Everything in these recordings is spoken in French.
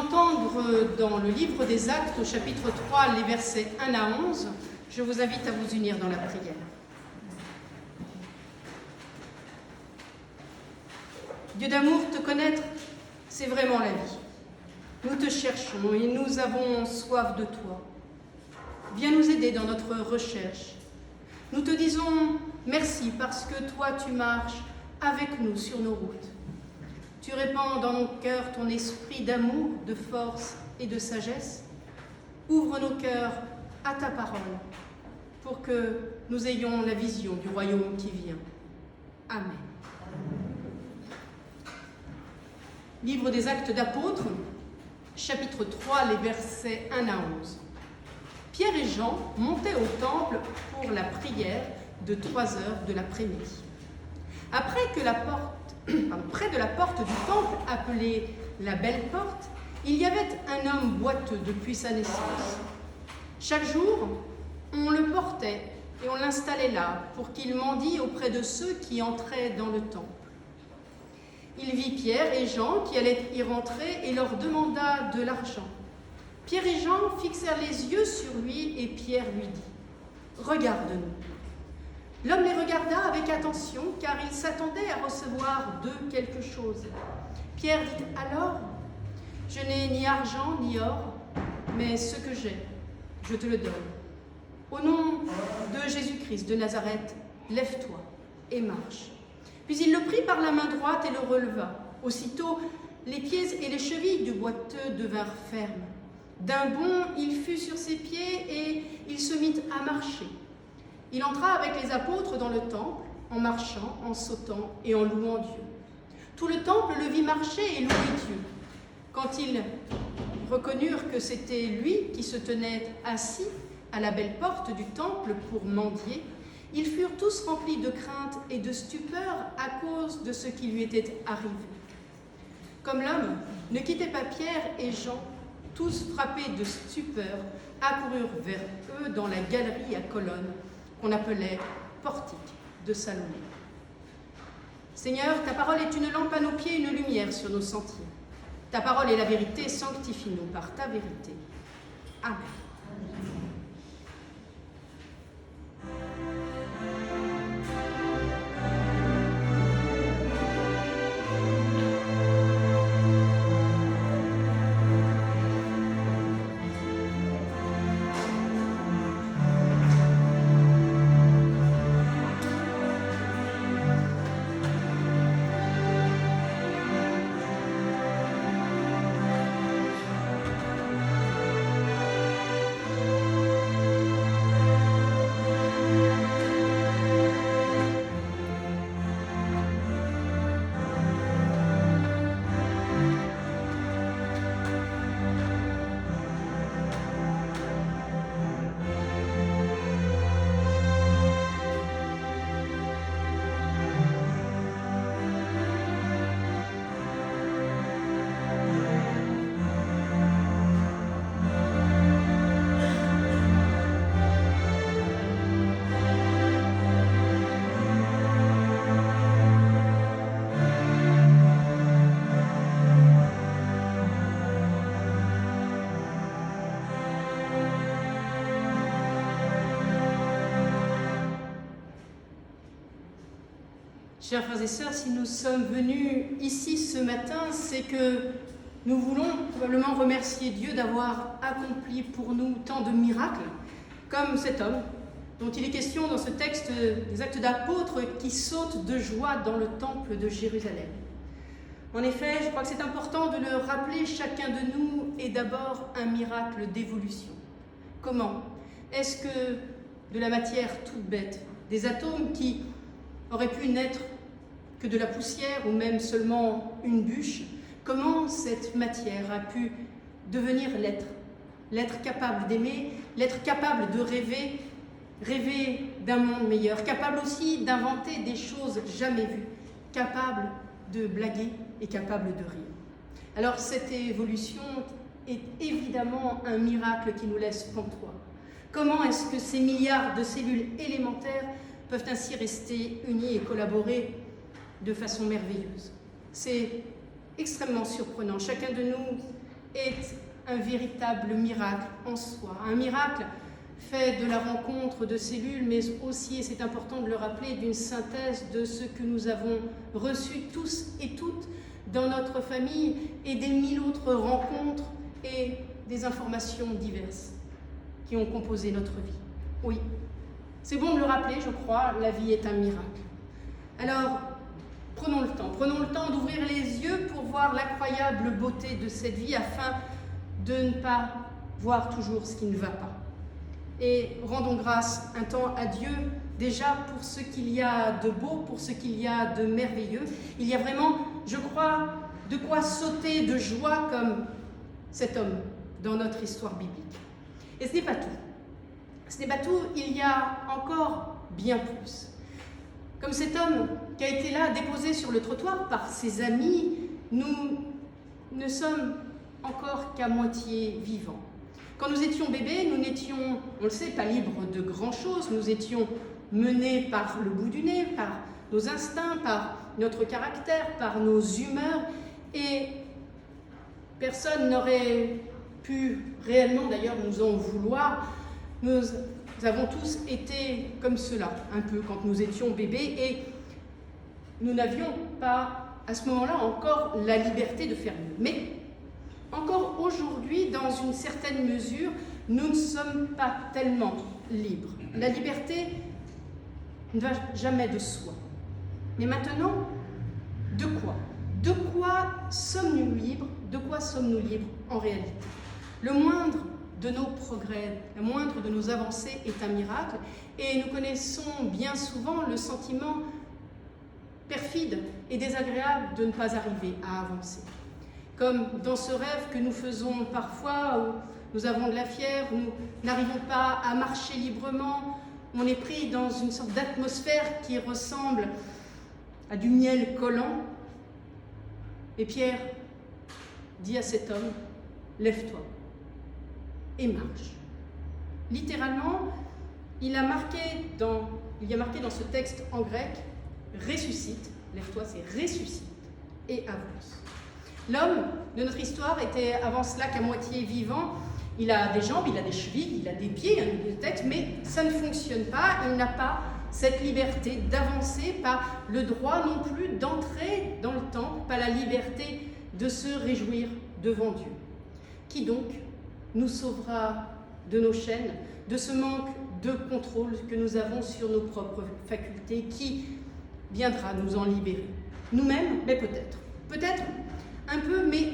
entendre dans le livre des Actes, au chapitre 3, les versets 1 à 11, je vous invite à vous unir dans la prière. Dieu d'amour, te connaître, c'est vraiment la vie. Nous te cherchons et nous avons soif de toi. Viens nous aider dans notre recherche. Nous te disons merci parce que toi, tu marches avec nous sur nos routes. Tu répands dans nos cœurs ton esprit d'amour, de force et de sagesse. Ouvre nos cœurs à ta parole pour que nous ayons la vision du royaume qui vient. Amen. Livre des Actes d'Apôtres, chapitre 3, les versets 1 à 11. Pierre et Jean montaient au temple pour la prière de 3 heures de l'après-midi. Près de la porte du temple, appelée la Belle Porte, il y avait un homme boiteux depuis sa naissance. Chaque jour, on le portait et on l'installait là pour qu'il mendie auprès de ceux qui entraient dans le temple. Il vit Pierre et Jean qui allaient y rentrer et leur demanda de l'argent. Pierre et Jean fixèrent les yeux sur lui et Pierre lui dit « Regarde-nous ». L'homme les regarda avec attention car il s'attendait à recevoir d'eux quelque chose. Pierre dit alors « Je n'ai ni argent ni or, mais ce que j'ai, je te le donne. Au nom de Jésus-Christ de Nazareth, lève-toi et marche. » Puis il le prit par la main droite et le releva. Aussitôt, les pieds et les chevilles du boiteux devinrent fermes. D'un bond, il fut sur ses pieds et il se mit à marcher. Il entra avec les apôtres dans le temple, en marchant, en sautant et en louant Dieu. Tout le temple le vit marcher et louer Dieu. Quand ils reconnurent que c'était lui qui se tenait assis à la belle porte du temple pour mendier, ils furent tous remplis de crainte et de stupeur à cause de ce qui lui était arrivé. Comme l'homme ne quittait pas Pierre et Jean, tous frappés de stupeur, accoururent vers eux dans la galerie à colonnes qu'on appelait portique de Salomé. Seigneur, ta parole est une lampe à nos pieds, une lumière sur nos sentiers. Ta parole est la vérité, sanctifie-nous par ta vérité. Amen. Chers frères et sœurs, si nous sommes venus ici ce matin, c'est que nous voulons probablement remercier Dieu d'avoir accompli pour nous tant de miracles, comme cet homme dont il est question dans ce texte des Actes d'Apôtres qui saute de joie dans le temple de Jérusalem. En effet, je crois que c'est important de le rappeler, chacun de nous est d'abord un miracle d'évolution. Comment? Est-ce que de la matière toute bête, des atomes qui auraient pu n'être que de la poussière ou même seulement une bûche, comment cette matière a pu devenir l'être? L'être capable d'aimer, l'être capable de rêver, rêver d'un monde meilleur, capable aussi d'inventer des choses jamais vues, capable de blaguer et capable de rire. Alors cette évolution est évidemment un miracle qui nous laisse pantois. Comment est-ce que ces milliards de cellules élémentaires peuvent ainsi rester unies et collaborer de façon merveilleuse? C'est extrêmement surprenant. Chacun de nous est un véritable miracle en soi, un miracle fait de la rencontre de cellules, mais aussi, et c'est important de le rappeler, d'une synthèse de ce que nous avons reçu tous et toutes dans notre famille et des 1000 autres rencontres et des informations diverses qui ont composé notre vie. Oui, c'est bon de le rappeler, je crois, la vie est un miracle. Alors, prenons le temps d'ouvrir les yeux pour voir l'incroyable beauté de cette vie afin de ne pas voir toujours ce qui ne va pas. Et rendons grâce un temps à Dieu déjà pour ce qu'il y a de beau, pour ce qu'il y a de merveilleux. Il y a vraiment, je crois, de quoi sauter de joie comme cet homme dans notre histoire biblique. Et ce n'est pas tout. Ce n'est pas tout, il y a encore bien plus. Comme cet homme qui a été là, déposé sur le trottoir par ses amis, nous ne sommes encore qu'à moitié vivants. Quand nous étions bébés, nous n'étions, on le sait, pas libres de grand-chose. Nous étions menés par le bout du nez, par nos instincts, par notre caractère, par nos humeurs. Et personne n'aurait pu réellement, d'ailleurs, nous en vouloir. Nous avons tous été comme cela, un peu, quand nous étions bébés. Et nous n'avions pas, à ce moment-là, encore la liberté de faire mieux. Mais encore aujourd'hui, dans une certaine mesure, nous ne sommes pas tellement libres. La liberté ne va jamais de soi. Mais maintenant, de quoi? De quoi sommes-nous libres? De quoi sommes-nous libres en réalité? Le moindre de nos progrès, le moindre de nos avancées est un miracle. Et nous connaissons bien souvent le sentiment perfide et désagréable de ne pas arriver à avancer. Comme dans ce rêve que nous faisons parfois, où nous avons de la fièvre, où nous n'arrivons pas à marcher librement, on est pris dans une sorte d'atmosphère qui ressemble à du miel collant. Et Pierre dit à cet homme, lève-toi et marche. Littéralement, il y a marqué dans ce texte en grec, ressuscite, lève-toi, c'est ressuscite et avance. L'homme de notre histoire était avant cela qu'à moitié vivant. Il a des jambes, il a des chevilles, il a des pieds, le texte, mais ça ne fonctionne pas. Il n'a pas cette liberté d'avancer, pas le droit non plus d'entrer dans le temple, pas la liberté de se réjouir devant Dieu. Qui donc nous sauvera de nos chaînes, de ce manque de contrôle que nous avons sur nos propres facultés? Qui viendra nous en libérer? Nous-mêmes, mais peut-être. Peut-être un peu, mais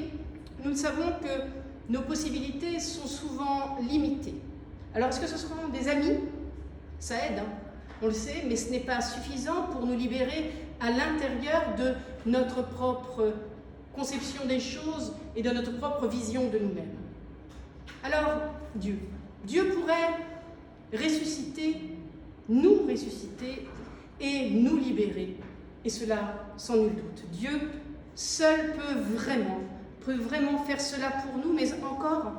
nous savons que nos possibilités sont souvent limitées. Alors, est-ce que ce seront des amis? Ça aide, hein, on le sait, mais ce n'est pas suffisant pour nous libérer à l'intérieur de notre propre conception des choses et de notre propre vision de nous-mêmes. Alors, Dieu pourrait ressusciter, nous ressusciter et nous libérer, et cela sans nul doute. Dieu seul peut vraiment faire cela pour nous, mais encore,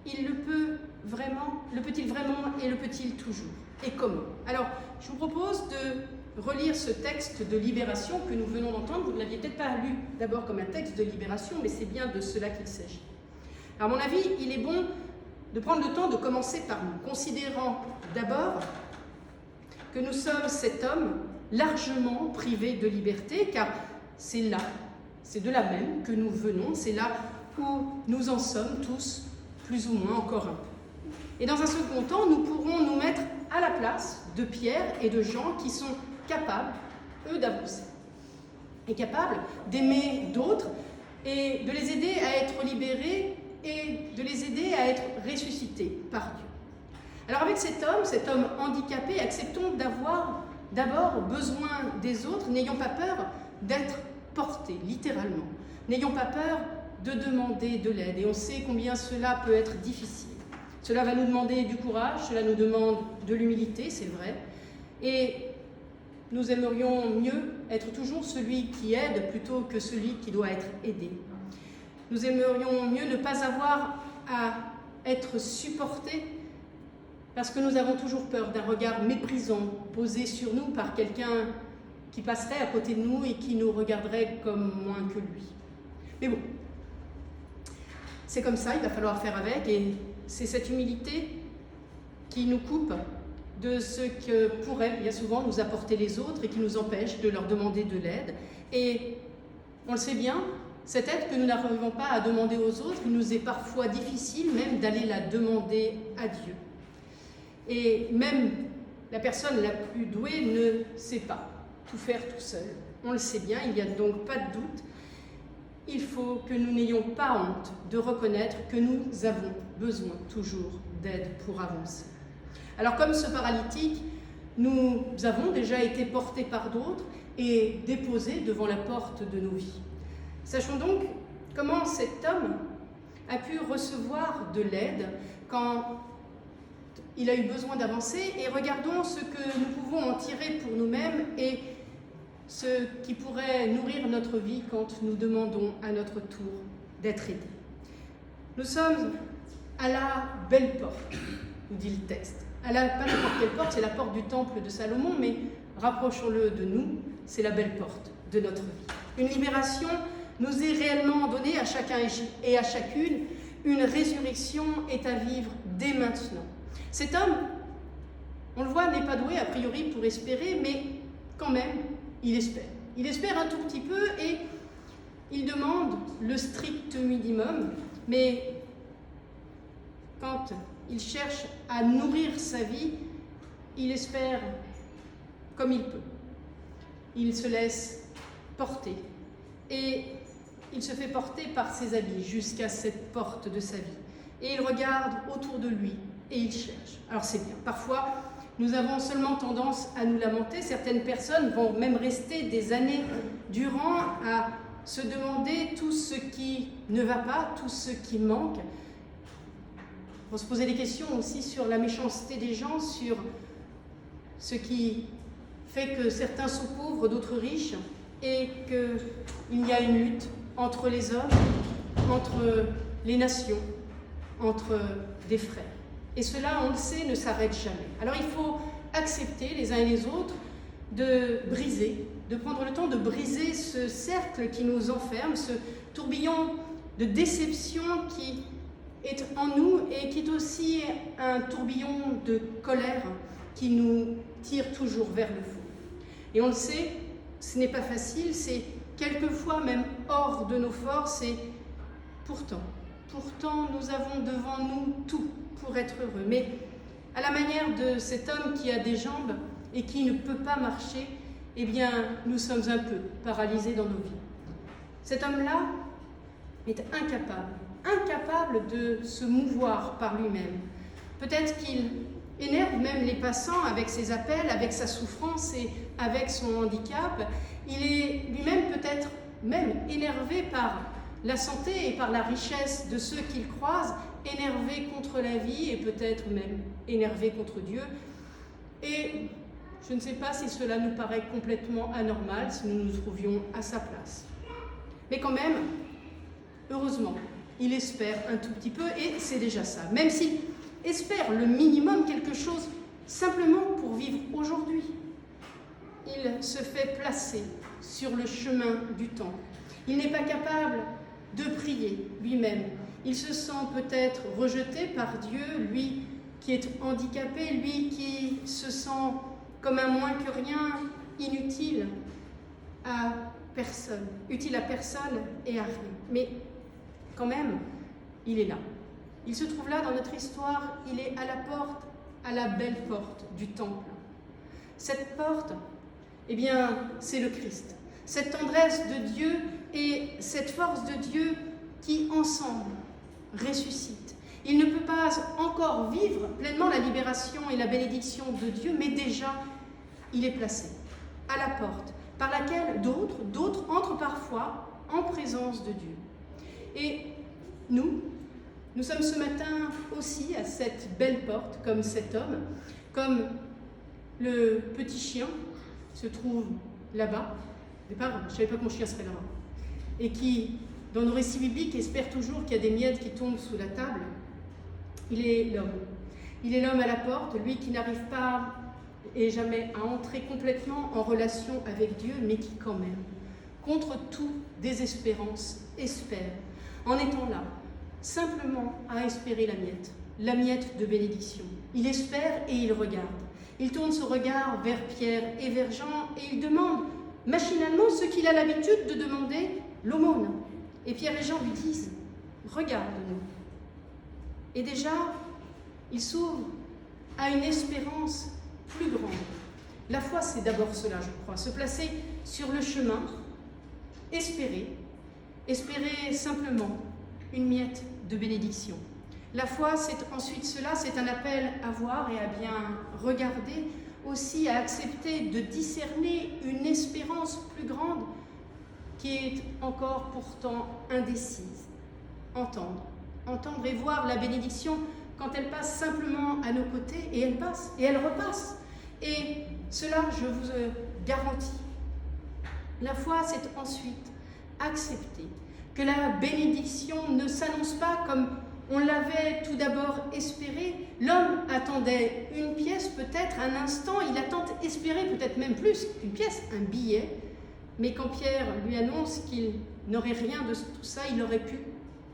il le peut vraiment, le peut-il vraiment et le peut-il toujours? Et comment? Alors, je vous propose de relire ce texte de libération que nous venons d'entendre. Vous ne l'aviez peut-être pas lu d'abord comme un texte de libération, mais c'est bien de cela qu'il s'agit. À mon avis, il est bon de prendre le temps de commencer par nous, considérant d'abord que nous sommes cet homme largement privé de liberté, car c'est là, c'est de là même que nous venons, c'est là où nous en sommes tous, plus ou moins encore un peu. Et dans un second temps, nous pourrons nous mettre à la place de Pierre et de Jean qui sont capables, eux, d'avancer, et capables d'aimer d'autres et de les aider à être libérés et de les aider à être ressuscités par Dieu. Alors avec cet homme handicapé, acceptons d'avoir d'abord besoin des autres, n'ayons pas peur d'être portés, littéralement. N'ayons pas peur de demander de l'aide, et on sait combien cela peut être difficile. Cela va nous demander du courage, cela nous demande de l'humilité, c'est vrai, et nous aimerions mieux être toujours celui qui aide plutôt que celui qui doit être aidé. Nous aimerions mieux ne pas avoir à être supportés parce que nous avons toujours peur d'un regard méprisant posé sur nous par quelqu'un qui passerait à côté de nous et qui nous regarderait comme moins que lui. Mais bon, C'est comme ça, il va falloir faire avec, et c'est cette humilité qui nous coupe de ce que pourraient bien souvent nous apporter les autres et qui nous empêche de leur demander de l'aide. Et on le sait bien, cette aide que nous n'arrivons pas à demander aux autres, il nous est parfois difficile même d'aller la demander à Dieu. Et même la personne la plus douée ne sait pas tout faire tout seul. On le sait bien, il n'y a donc pas de doute. Il faut que nous n'ayons pas honte de reconnaître que nous avons besoin toujours d'aide pour avancer. Alors comme ce paralytique, nous avons déjà été portés par d'autres et déposés devant la porte de nos vies. Sachons donc comment cet homme a pu recevoir de l'aide quand il a eu besoin d'avancer, et regardons ce que nous pouvons en tirer pour nous-mêmes et ce qui pourrait nourrir notre vie quand nous demandons à notre tour d'être aidés. Nous sommes à la belle porte, nous dit le texte. Pas n'importe quelle porte, c'est la porte du temple de Salomon, mais rapprochons-le de nous, c'est la belle porte de notre vie. Une libération nous est réellement donnée à chacun et à chacune. Une résurrection est à vivre dès maintenant. Cet homme, on le voit, n'est pas doué a priori pour espérer, mais quand même, il espère. Il espère un tout petit peu et il demande le strict minimum, mais quand il cherche à nourrir sa vie, il espère comme il peut. Il se laisse porter et il se fait porter par ses habits jusqu'à cette porte de sa vie. Et il regarde autour de lui et il cherche. Alors c'est bien. Parfois, nous avons seulement tendance à nous lamenter. Certaines personnes vont même rester des années durant à se demander tout ce qui ne va pas, tout ce qui manque. On va se poser des questions aussi sur la méchanceté des gens, sur ce qui fait que certains sont pauvres, d'autres riches, et qu'il y a une lutte entre les hommes, entre les nations, entre des frères. Et cela, on le sait, ne s'arrête jamais. Alors il faut accepter les uns et les autres de briser, de prendre le temps de briser ce cercle qui nous enferme, ce tourbillon de déception qui est en nous et qui est aussi un tourbillon de colère qui nous tire toujours vers le fond. Et on le sait, ce n'est pas facile, c'est quelquefois même hors de nos forces, et pourtant nous avons devant nous tout pour être heureux. Mais à la manière de cet homme qui a des jambes et qui ne peut pas marcher, eh bien, nous sommes un peu paralysés dans nos vies. Cet homme-là est incapable de se mouvoir par lui-même. Peut-être qu'il énerve même les passants avec ses appels, avec sa souffrance et avec son handicap. Il est lui-même peut-être même énervé par la santé et par la richesse de ceux qu'il croise, énervé contre la vie et peut-être même énervé contre Dieu. Et je ne sais pas si cela nous paraît complètement anormal, si nous nous trouvions à sa place. Mais quand même, heureusement, il espère un tout petit peu et c'est déjà ça. Même s'il espère le minimum, quelque chose simplement pour vivre aujourd'hui, il se fait placer sur le chemin du temple. Il n'est pas capable de prier lui-même. Il se sent peut-être rejeté par Dieu, lui qui est handicapé, lui qui se sent comme un moins que rien, inutile à personne, utile à personne et à rien. Mais quand même, il est là. Il se trouve là dans notre histoire, il est à la porte, à la belle porte du temple. Cette porte, eh bien, c'est le Christ. Cette tendresse de Dieu et cette force de Dieu qui, ensemble, ressuscitent. Il ne peut pas encore vivre pleinement la libération et la bénédiction de Dieu, mais déjà, il est placé à la porte, par laquelle d'autres entrent parfois en présence de Dieu. Et nous sommes ce matin aussi à cette belle porte, comme cet homme, comme le petit chien se trouve là-bas. Au départ, je ne savais pas que mon chien serait là-bas. Et qui, dans nos récits bibliques, espère toujours qu'il y a des miettes qui tombent sous la table. Il est l'homme. Il est l'homme à la porte, lui qui n'arrive pas et jamais à entrer complètement en relation avec Dieu, mais qui quand même, contre toute désespérance, espère, en étant là, simplement à espérer la miette de bénédiction. Il espère et il regarde. Il tourne son regard vers Pierre et vers Jean et il demande machinalement ce qu'il a l'habitude de demander, l'aumône. Et Pierre et Jean lui disent « Regarde-nous ». Et déjà, il s'ouvre à une espérance plus grande. La foi, c'est d'abord cela, je crois, se placer sur le chemin, espérer simplement une miette de bénédiction. La foi, c'est ensuite cela, c'est un appel à voir et à bien regarder, aussi à accepter de discerner une espérance plus grande qui est encore pourtant indécise. Entendre et voir la bénédiction quand elle passe simplement à nos côtés, et elle passe, et elle repasse. Et cela, je vous garantis. La foi, c'est ensuite accepter que la bénédiction ne s'annonce pas comme on l'avait tout d'abord espéré. L'homme attendait une pièce, peut-être un instant, il a tant espéré, peut-être même plus qu'une pièce, un billet. Mais quand Pierre lui annonce qu'il n'aurait rien de tout ça, il aurait pu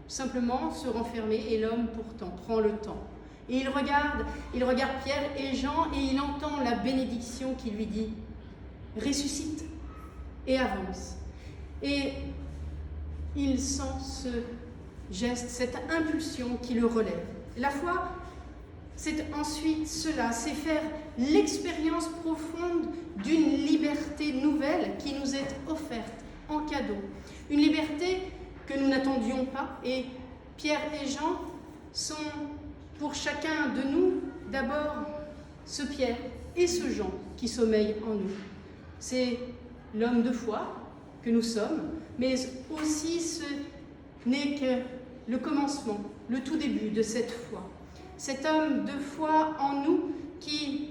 simplement se renfermer, et l'homme pourtant prend le temps. Et il regarde Pierre et Jean et il entend la bénédiction qui lui dit « ressuscite et avance ». Et il sent ce geste, cette impulsion qui le relève. La foi, c'est ensuite cela, c'est faire l'expérience profonde d'une liberté nouvelle qui nous est offerte en cadeau. Une liberté que nous n'attendions pas. Et Pierre et Jean sont pour chacun de nous d'abord ce Pierre et ce Jean qui sommeillent en nous. C'est l'homme de foi que nous sommes, mais aussi ce n'est que le commencement, le tout début de cette foi. Cet homme de foi en nous qui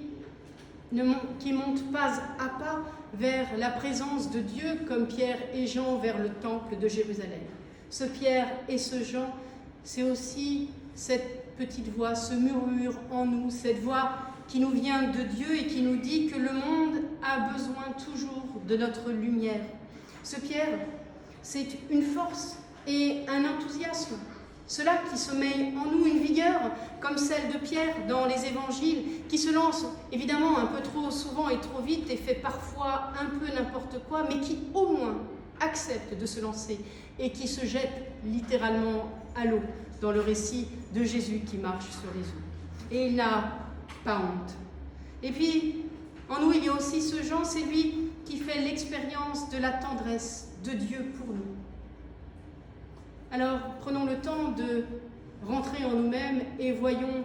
monte pas à pas vers la présence de Dieu comme Pierre et Jean vers le temple de Jérusalem. Ce Pierre et ce Jean, c'est aussi cette petite voix, ce murmure en nous, cette voix qui nous vient de Dieu et qui nous dit que le monde a besoin toujours de notre lumière. Ce Pierre, c'est une force et un enthousiasme. Cela qui sommeille en nous, une vigueur comme celle de Pierre dans les évangiles, qui se lance évidemment un peu trop souvent et trop vite et fait parfois un peu n'importe quoi, mais qui au moins accepte de se lancer et qui se jette littéralement à l'eau dans le récit de Jésus qui marche sur les eaux. Et il n'a pas honte. Et puis, en nous, il y a aussi ce Jean, c'est lui qui fait l'expérience de la tendresse de Dieu pour nous. Alors, prenons le temps de rentrer en nous-mêmes et voyons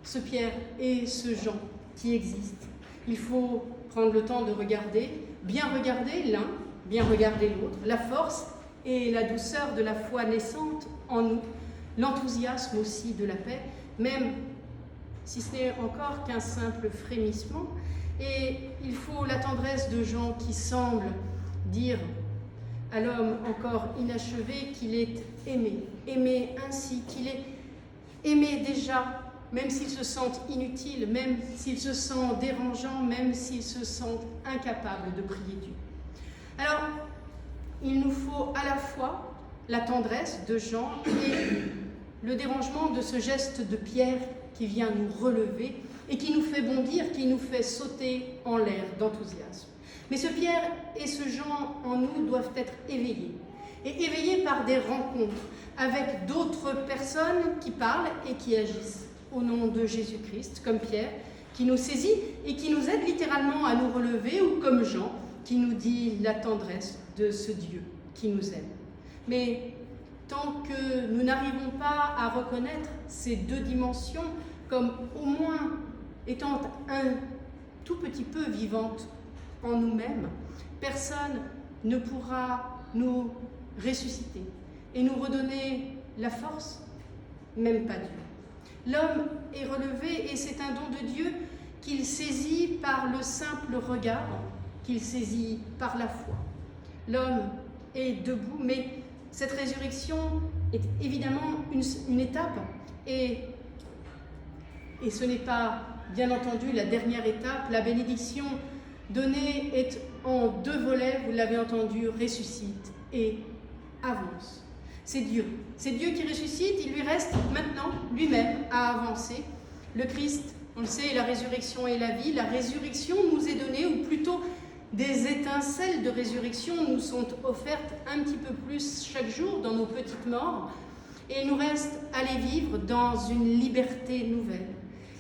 ce Pierre et ce Jean qui existent. Il faut prendre le temps de regarder, bien regarder l'un, bien regarder l'autre, la force et la douceur de la foi naissante en nous, l'enthousiasme aussi de la paix, même si ce n'est encore qu'un simple frémissement. Et il faut la tendresse de Jean qui semble dire à l'homme encore inachevé qu'il est aimé ainsi, qu'il est aimé déjà, même s'il se sent inutile, même s'il se sent dérangeant, même s'il se sent incapable de prier Dieu. Alors, il nous faut à la fois la tendresse de Jean et le dérangement de ce geste de Pierre qui vient nous relever et qui nous fait bondir, qui nous fait sauter en l'air d'enthousiasme. Mais ce Pierre et ce Jean en nous doivent être éveillés. Et éveillés par des rencontres avec d'autres personnes qui parlent et qui agissent au nom de Jésus-Christ, comme Pierre, qui nous saisit et qui nous aide littéralement à nous relever, ou comme Jean, qui nous dit la tendresse de ce Dieu qui nous aime. Mais tant que nous n'arrivons pas à reconnaître ces deux dimensions comme au moins étant un tout petit peu vivantes en nous-mêmes, personne ne pourra nous ressusciter et nous redonner la force, même pas Dieu. L'homme est relevé et c'est un don de Dieu qu'il saisit par le simple regard, qu'il saisit par la foi. L'homme est debout, mais cette résurrection est évidemment une étape et ce n'est pas, bien entendu, la dernière étape. La bénédiction donnée est en deux volets, vous l'avez entendu, ressuscite et avance. C'est Dieu. C'est Dieu qui ressuscite. Il lui reste maintenant lui-même à avancer. Le Christ, on le sait, est la résurrection et la vie. La résurrection nous est donnée, ou plutôt des étincelles de résurrection nous sont offertes un petit peu plus chaque jour dans nos petites morts. Et il nous reste à les vivre dans une liberté nouvelle.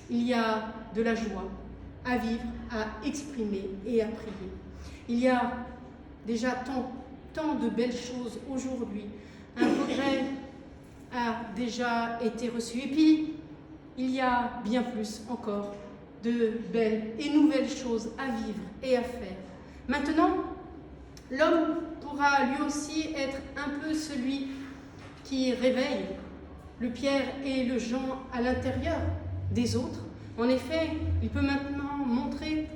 Il y a de la joie à vivre, à exprimer et à prier. Il y a déjà tant de belles choses aujourd'hui. Un progrès a déjà été reçu. Et puis, il y a bien plus encore de belles et nouvelles choses à vivre et à faire. Maintenant, l'homme pourra lui aussi être un peu celui qui réveille le Pierre et le Jean à l'intérieur des autres. En effet, il peut maintenant montrer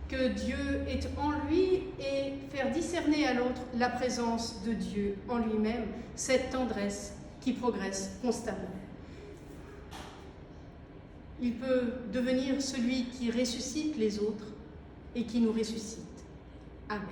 que Dieu est en lui et faire discerner à l'autre la présence de Dieu en lui-même, cette tendresse qui progresse constamment. Il peut devenir celui qui ressuscite les autres et qui nous ressuscite. Amen.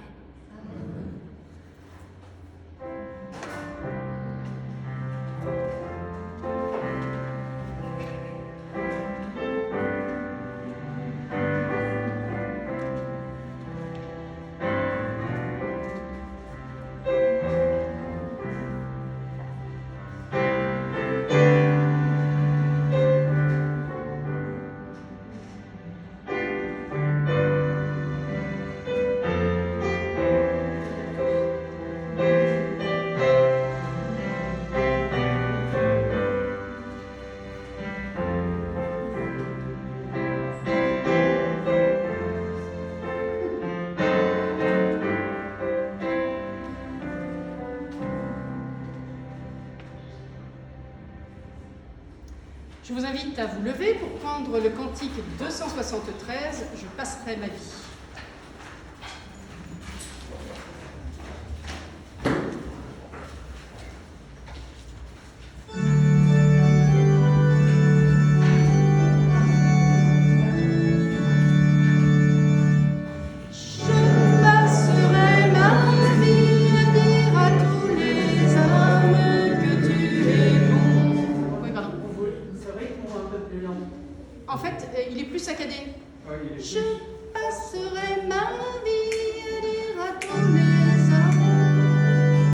Je vous invite à vous lever pour prendre le cantique 273, « Je passerai ma vie ». En fait, il est plus saccadé. Je passerai ma vie